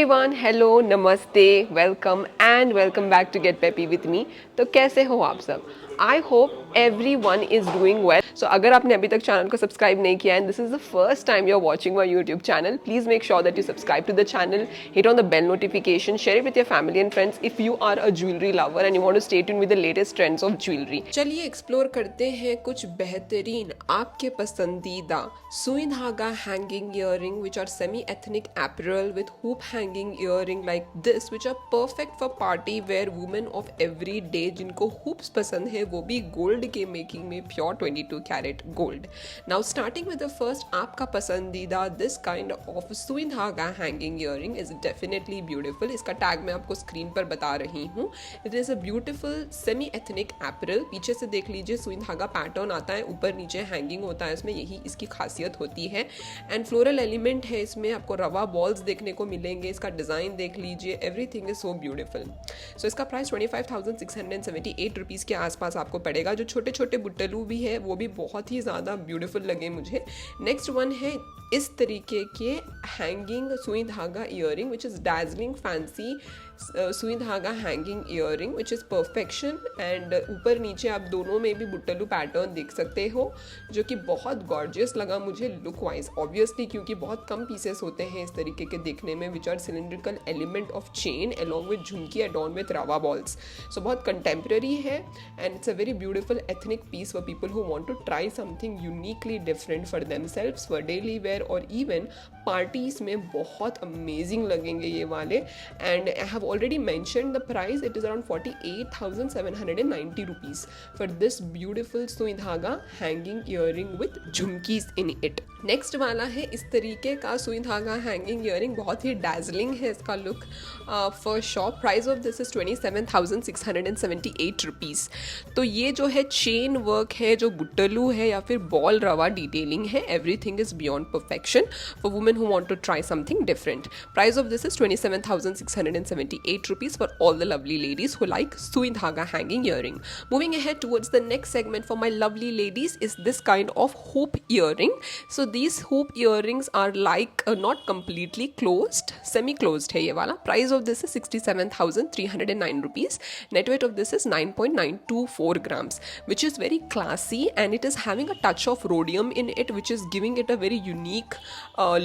Everyone, hello, namaste, welcome back to get peppy with me. तो कैसे हो आप सब? I hope everyone is doing well. So अगर आपने अभी तक चैनल को सब्सक्राइब नहीं किया and this is the first time you are watching my YouTube channel, please make sure that you subscribe to the channel, hit on the bell notification, share it with your family and friends if you are a jewellery lover and you want to stay tuned with the latest trends of jewellery. चलिए explore करते हैं कुछ बेहतरीन आपके पसंदीदा सुई धागा hanging earring which are semi-ethnic apparel with hoop hanging earring like this which are perfect for party wear women of every day जिनको hoops पसंद है वो भी gold के making में pure 22 carat gold। Now starting with the first आपका पसंदीदा this kind of सुई धागा hanging earring is definitely beautiful। इसका टैग मैं आपको स्क्रीन पर बता रही हूँ। It is a beautiful semi-ethnic apparel। पीछे से देख लीजिए सुई धागा पैटर्न आता है, ऊपर नीचे हैंगिंग होता है, इसमें यही इसकी खासियत होती है। एंड फ्लोरल एलिमेंट है इसमें, आपको रवा बॉल्स देखने को मिलेंगे, इसका डिज़ाइन देख लीजिए, एवरीथिंग इज सो ब्यूटीफुल। सो इसका प्राइस 25,678 रुपीज़ के आसपास आपको पड़ेगा। जो छोटे छोटे बुट्टलू भी है वो भी बहुत ही ज़्यादा ब्यूटीफुल लगे मुझे। नेक्स्ट वन है इस तरीके के हैंगिंग सुई धागा earring which is dazzling fancy सुई धागा hanging earring which is perfection. And ऊपर नीचे आप दोनों में भी बुट्टलू पैटर्न देख सकते हो जो कि बहुत गॉर्जियस लगा मुझे लुक वाइज, ऑब्वियसली क्योंकि बहुत कम पीसेस होते हैं इस तरीके के देखने में which are cylindrical element of chain along with jhumki adorn with rava balls. So बहुत कंटेम्प्रेरी है and it's a very beautiful ethnic piece for people who want to try something uniquely different for themselves for daily wear और even parties में बहुत amazing लगेंगे ये वाले। And I have already mentioned the price, it is around 48,790 rupees for this beautiful sui dhaga hanging earring with झुमकीज in it। Next वाला है इस तरीके का सुई धागा हैंगिंग ईयरिंग, बहुत ही डैजलिंग है इसका look for shop. Price of this is 27,678 rupees. तो ये जो है चेन वर्क है, जो बुट्टलू है या फिर बॉल रवा डिटेलिंग है, everything is beyond perfection for women who want to try something different. Price of this is 27,678 rupees for all the lovely ladies who like sui dhaga hanging earring। Moving ahead towards the next segment for my lovely ladies is this kind of hoop earring। So these hoop earrings are like not completely closed, semi closed है ये वाला। Price of this is 67,309 rupees। Net weight of this is 9.924 grams which is very classy and it is having a touch of rhodium in it which is giving it a very unique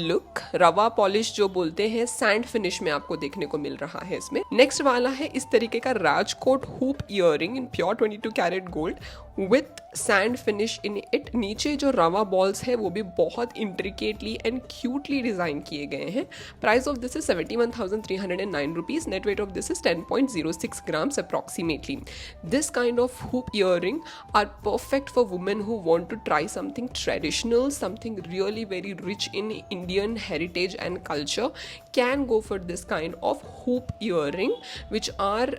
look। रवा polish जो बोलते हैं sand finish में आपको देखने को मिल रहा है इसमें। नेक्स्ट वाला है इस तरीके का Rajkot hoop earring in pure 22 carat gold with sand finish in it. नीचे जो रवा बॉल्स है वो भी बहुत इंट्रिकेटली एंड क्यूटली डिजाइन किए गए हैं। Price of this is 71,309 rupees. Net weight of this is 10.06 grams approximately. This kind of hoop earring are perfect for women who want to try something traditional, something really very rich in Indian heritage and culture can go for this kind of hoop earring which are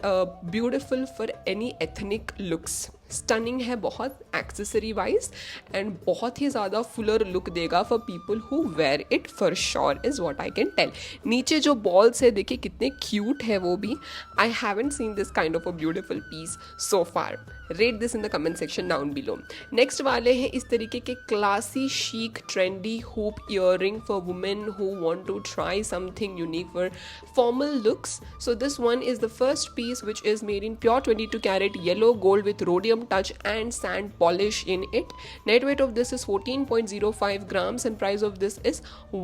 beautiful for any ethnic looks। Stunning है बहुत accessory wise and बहुत ही ज़्यादा fuller look देगा for people who wear it for sure is what I can tell. नीचे जो balls है देखिए कितने क्यूट है वो भी। I haven't seen this kind of a beautiful piece so far. Rate this in the comment section down below. Next वाले हैं इस तरीके के classy chic trendy hoop earring for women who want to try something unique for formal looks. So this one is the first piece which is made in pure 22 carat yellow gold with rhodium touch and sand polish in it। Net weight of this is 14.05 grams and price of this is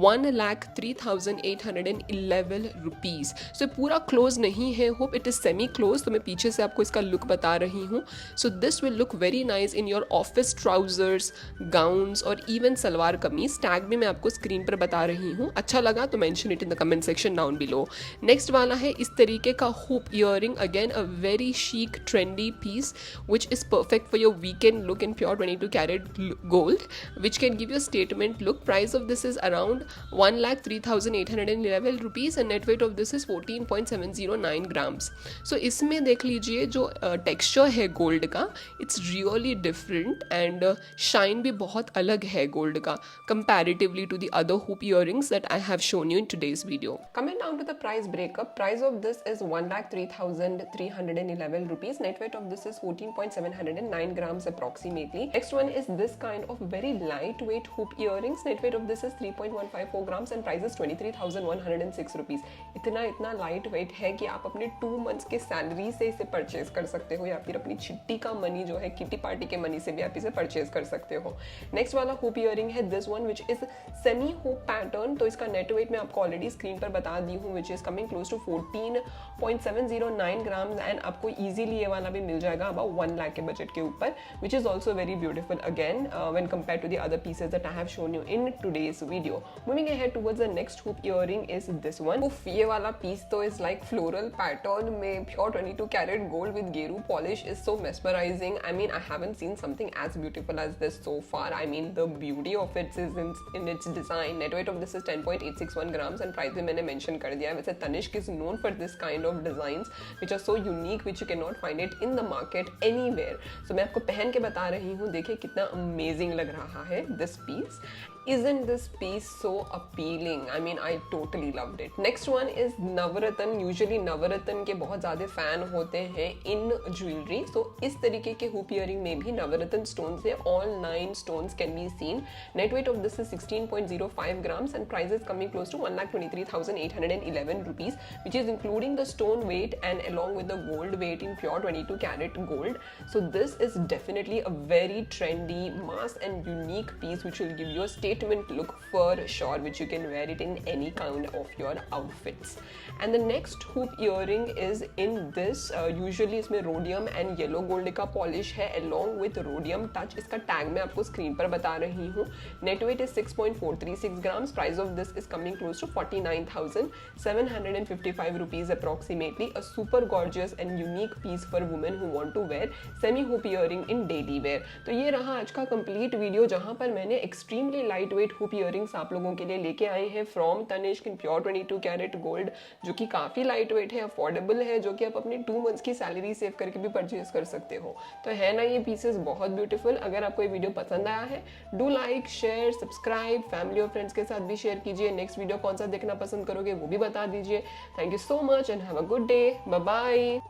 1,03,811 rupees। So पूरा close नहीं है, hope it is semi close। तो मैं पीछे से आपको इसका look बता रही हूँ। So this will look very nice in your office trousers, gowns और even सलवार कमीज। टैग भी मैं आपको स्क्रीन पर बता रही हूँ। अच्छा लगा तो mention it in the comment section down below। Next वाला है इस तरीके का hoop earring, again a very chic trendy piece which is perfect for your weekend look in pure 22 carat gold which can give you a statement look। Price of this is around 1,03,811 rupees and net weight of this is 14.709 grams। So इसमें देख लीजिए जो texture है gold का, it's really different and shine भी बहुत अलग है gold का comparatively to the other hoop earrings that I have shown you in today's video। Coming down to the price breakup, price of this is 1,03,311 rupees। Net weight of this is 14.7 109 grams approximately. Next one is this kind of very lightweight hoop earrings. Net weight of this is 3.154 grams and price is 23,106 rupees. इतना light weight है कि आप अपने 2 months के salary से इसे purchase कर सकते हो, या फिर अपनी चिट्टी का मनी जो है, किटी पार्टी के मनी से भी आप इसे परचेज कर सकते हो. नेक्स्ट वाला हुप इयरिंग है this one which is semi hoop pattern. तो इसका नेट वेट मैं आपको ऑलरेडी स्क्रीन पर बता दी हूँ, which is coming close to 14.709 grams and आपको इजीली ये वाला भी मिल जाएगा अबाउट 1 लाख के बजट के ऊपर, which is also very beautiful again when compare to the other pieces that I have shown you in today's video. Moving ahead towards the next hoop earring is this one. ये वाला piece तो is like floral pattern में pure 22 carat gold with geru polish is so mesmerising. I mean I haven't seen something as beautiful as this so far. I mean the beauty of its is in its design. Net weight of this is 10.861 grams and price भी मैंने mention कर दिया है. वैसे Tanishq is known for this kind of designs which are so unique which you can not find it in the market anywhere. So मैं आपको पहन के बता रही हूँ, देखिए कितना अमेजिंग लग रहा है this piece. Isn't this piece so appealing? I mean, I totally loved it. Next one is Navratna. Usually नवरत्न के बहुत ज़्यादा फैन होते हैं इन ज्वेलरी. So इस तरीके के हुप इयरिंग में भी नवरत्न स्टोन्स है. All 9 stones can be seen. Net weight of this is 16.05 grams and price is coming close to 1,23,811 rupees, which is including the stone weight and along with the gold weight in pure 22 carat gold. So this is definitely a very trendy, mass and unique piece which will give you a statement look for sure, which you can wear it in any kind of your outfits. And the next hoop earring is in this. Usually इसमें rhodium and yellow gold का polish है along with rhodium touch. इसका tag मैं आपको screen पर बता रही हूँ. Net weight is 6.436 grams. Price of this is coming close to 49,755 rupees approximately. A super gorgeous and unique piece for women who want to wear semi hoop earring in daily wear. तो ये रहा आज का complete video जहाँ पर मैंने extremely light weight hoop earrings आप लोगों के लिए लेके आए हैं from Tanishq in pure 22 carat gold, जो कि काफ़ी लाइट वेट है, अफोर्डेबल है, जो कि आप अपने 2 मंथ्स की सैलरी सेव करके भी परचेज कर सकते हो. तो है ना ये पीसेस बहुत ब्यूटीफुल. अगर आपको ये वीडियो पसंद आया है, do like, share, subscribe, family और फ्रेंड्स के साथ भी शेयर कीजिए. नेक्स्ट वीडियो कौन सा देखना पसंद करोगे वो भी बता दीजिए. Thank you so much and have a good day. Bye bye.